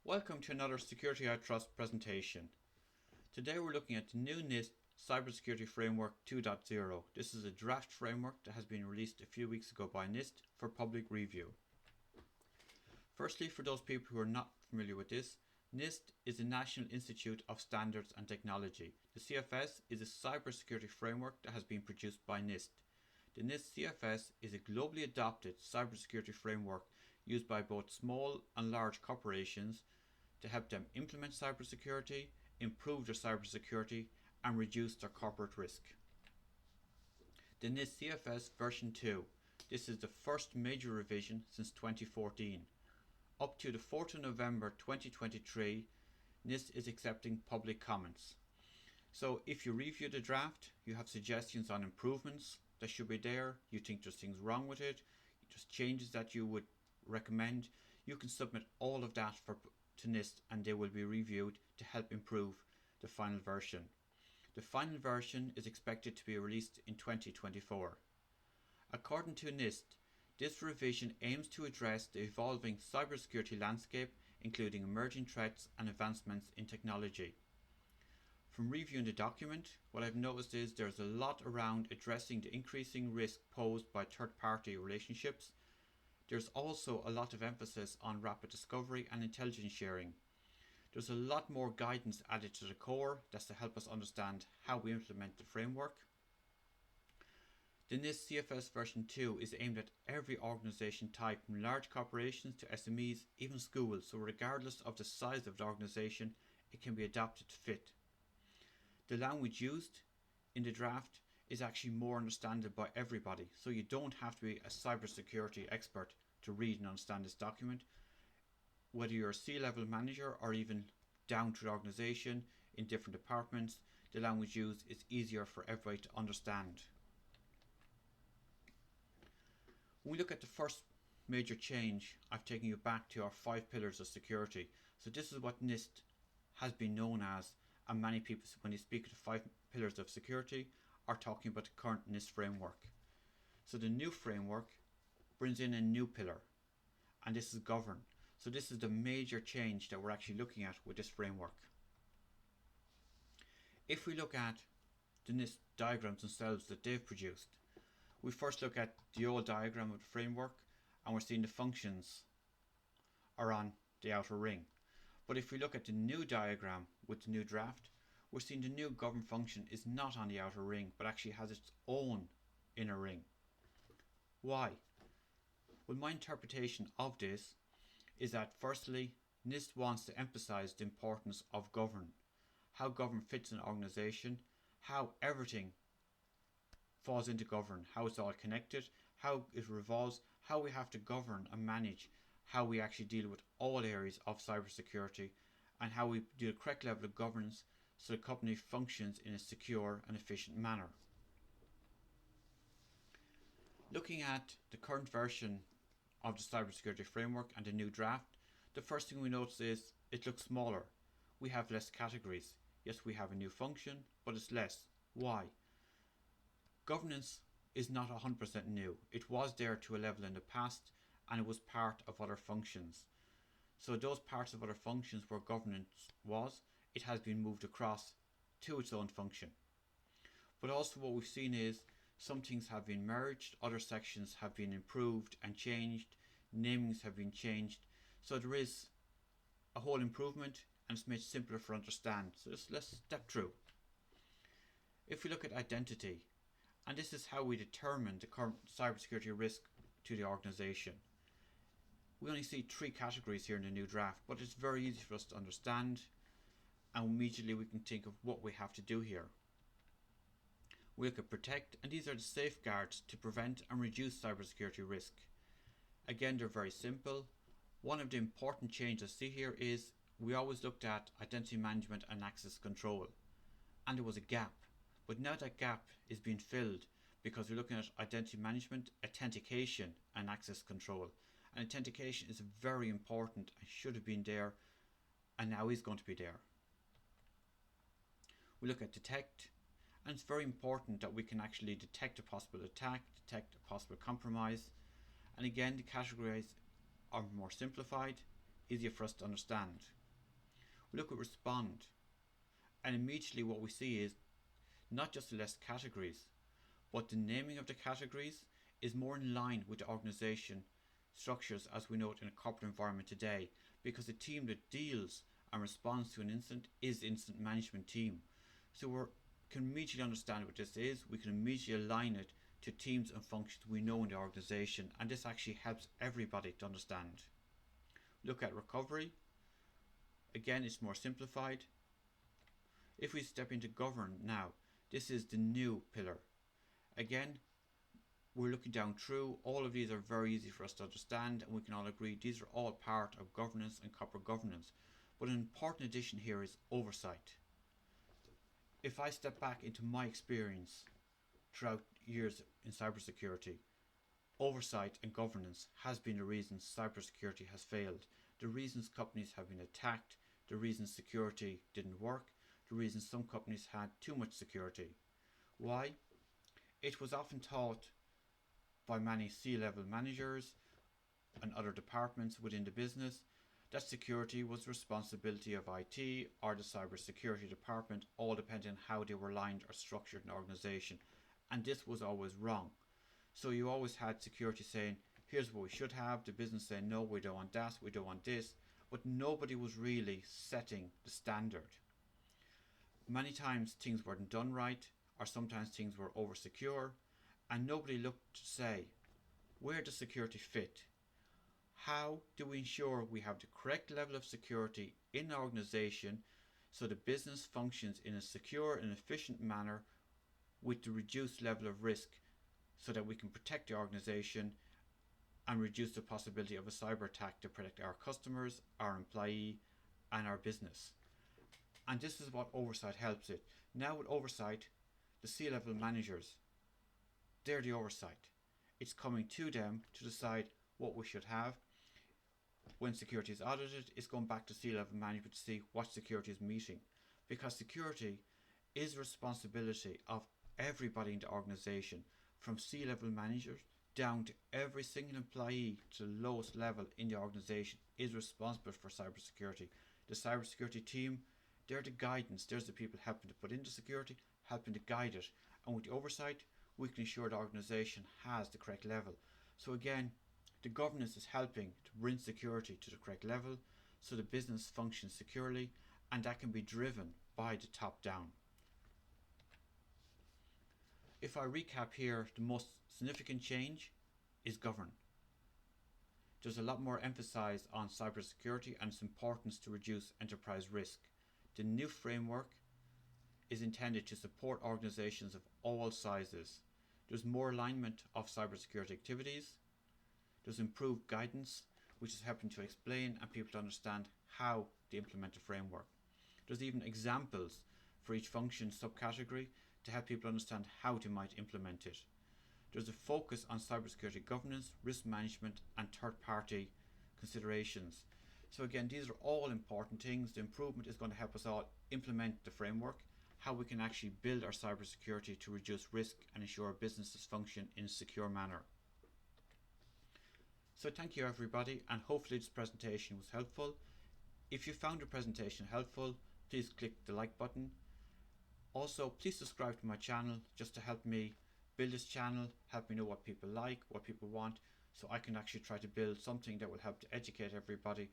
Welcome to another SecurityITrust presentation. Today we're looking at the new NIST Cybersecurity Framework 2.0. This is a draft framework that has been released a few weeks ago by NIST for public review. Firstly, for those people who are not familiar with this, NIST is the National Institute of Standards and Technology. The CFS is a cybersecurity framework that has been produced by NIST. The NIST CFS is a globally adopted cybersecurity framework used by both small and large corporations to help them implement cybersecurity, improve their cybersecurity, and reduce their corporate risk. The NIST CFS version 2. This is the first major revision since 2014. Up to the 4th of November 2023, NIST is accepting public comments. So if you review the draft, you have suggestions on improvements that should be there, you think there's things wrong with it, just changes that you would recommend, you can submit all of that to NIST and they will be reviewed to help improve the final version. The final version is expected to be released in 2024. According to NIST, this revision aims to address the evolving cybersecurity landscape, including emerging threats and advancements in technology. From reviewing the document, what I've noticed is there's a lot around addressing the increasing risk posed by third-party relationships. There's also a lot of emphasis on rapid discovery and intelligence sharing. There's a lot more guidance added to the core that's to help us understand how we implement the framework. The NIST CFS version 2 is aimed at every organisation type, from large corporations to SMEs, even schools, so regardless of the size of the organisation, it can be adapted to fit. The language used in the draft is actually more understandable by everybody, so you don't have to be a cybersecurity expert to read and understand this document. Whether you're a C-level manager or even down to the organisation in different departments, the language used is easier for everybody to understand. When we look at the first major change, I've taken you back to our 5 pillars of security. So this is what NIST has been known as, and many people, when they speak of the 5 pillars of security, are talking about the current NIST framework. So the new framework brings in a new pillar, and this is govern. So this is the major change that we're actually looking at with this framework. If we look at the NIST diagrams themselves that they've produced, we first look at the old diagram of the framework, and we're seeing the functions are on the outer ring. But if we look at the new diagram with the new draft, we're seeing the new govern function is not on the outer ring, but actually has its own inner ring. Why? Well, my interpretation of this is that firstly, NIST wants to emphasize the importance of govern, how govern fits in an organization, how everything falls into govern, how it's all connected, how it revolves, how we have to govern and manage, how we actually deal with all areas of cybersecurity, and how we do the correct level of governance so the company functions in a secure and efficient manner. Looking at the current version of the cybersecurity framework and the new draft, the first thing we notice is it looks smaller. We have less categories. Yes, we have a new function, but it's less. Why? Governance is not 100% new. It was there to a level in the past, and it was part of other functions. So those parts of other functions where governance was, it has been moved across to its own function. But also what we've seen is some things have been merged, other sections have been improved and changed, namings have been changed. So there is a whole improvement, and it's made simpler for understand. So let's step through. If we look at identity, and this is how we determine the current cybersecurity risk to the organization. We only see 3 categories here in the new draft, but it's very easy for us to understand, and immediately we can think of what we have to do here. We look at protect, and these are the safeguards to prevent and reduce cybersecurity risk. Again, they're very simple. One of the important changes I see here is we always looked at identity management and access control, and there was a gap. But now that gap is being filled because we're looking at identity management, authentication, and access control. And authentication is very important and should have been there, and now is going to be there. We look at detect, and it's very important that we can actually detect a possible attack, detect a possible compromise, and again the categories are more simplified, easier for us to understand. We look at respond, and immediately what we see is not just the less categories, but the naming of the categories is more in line with the organisation structures as we know it in a corporate environment today, because the team that deals and responds to an incident is the incident management team. So we can immediately understand what this is. We can immediately align it to teams and functions we know in the organisation, and this actually helps everybody to understand. Look at recovery. Again, it's more simplified. If we step into govern now, this is the new pillar. Again, we're looking down through. All of these are very easy for us to understand, and we can all agree these are all part of governance and corporate governance. But an important addition here is oversight. If I step back into my experience throughout years in cybersecurity, oversight and governance has been the reason cybersecurity has failed, the reasons companies have been attacked, the reasons security didn't work, the reasons some companies had too much security. Why? It was often taught by many C-level managers and other departments within the business that security was the responsibility of IT or the cybersecurity department, all depending on how they were aligned or structured in the organisation. And this was always wrong. So you always had security saying, here's what we should have, the business saying, no, we don't want that, we don't want this, but nobody was really setting the standard. Many times things weren't done right, or sometimes things were over secure, and nobody looked to say, where does security fit? How do we ensure we have the correct level of security in the organisation so the business functions in a secure and efficient manner with the reduced level of risk, so that we can protect the organisation and reduce the possibility of a cyber attack to protect our customers, our employee and our business. And this is what oversight helps it. Now with oversight, the C-level managers, they're the oversight. It's coming to them to decide what we should have. When security is audited, it's going back to C-level management to see what security is meeting, because security is the responsibility of everybody in the organisation, from C-level managers down to every single employee to the lowest level in the organisation is responsible for cybersecurity. The cybersecurity team, they're the guidance, there's the people helping to put into security, helping to guide it, and with the oversight we can ensure the organisation has the correct level. So again, the governance is helping to bring security to the correct level so the business functions securely, and that can be driven by the top down. If I recap here, the most significant change is govern. There's a lot more emphasis on cybersecurity and its importance to reduce enterprise risk. The new framework is intended to support organizations of all sizes. There's more alignment of cybersecurity activities. There's improved guidance, which is helping to explain and people to understand how to implement the framework. There's even examples for each function subcategory to help people understand how they might implement it. There's a focus on cybersecurity governance, risk management and third-party considerations. So again, these are all important things. The improvement is going to help us all implement the framework, how we can actually build our cybersecurity to reduce risk and ensure businesses function in a secure manner. So thank you everybody, and hopefully this presentation was helpful. If you found the presentation helpful, please click the like button. Also, please subscribe to my channel just to help me build this channel, help me know what people like, what people want, so I can actually try to build something that will help to educate everybody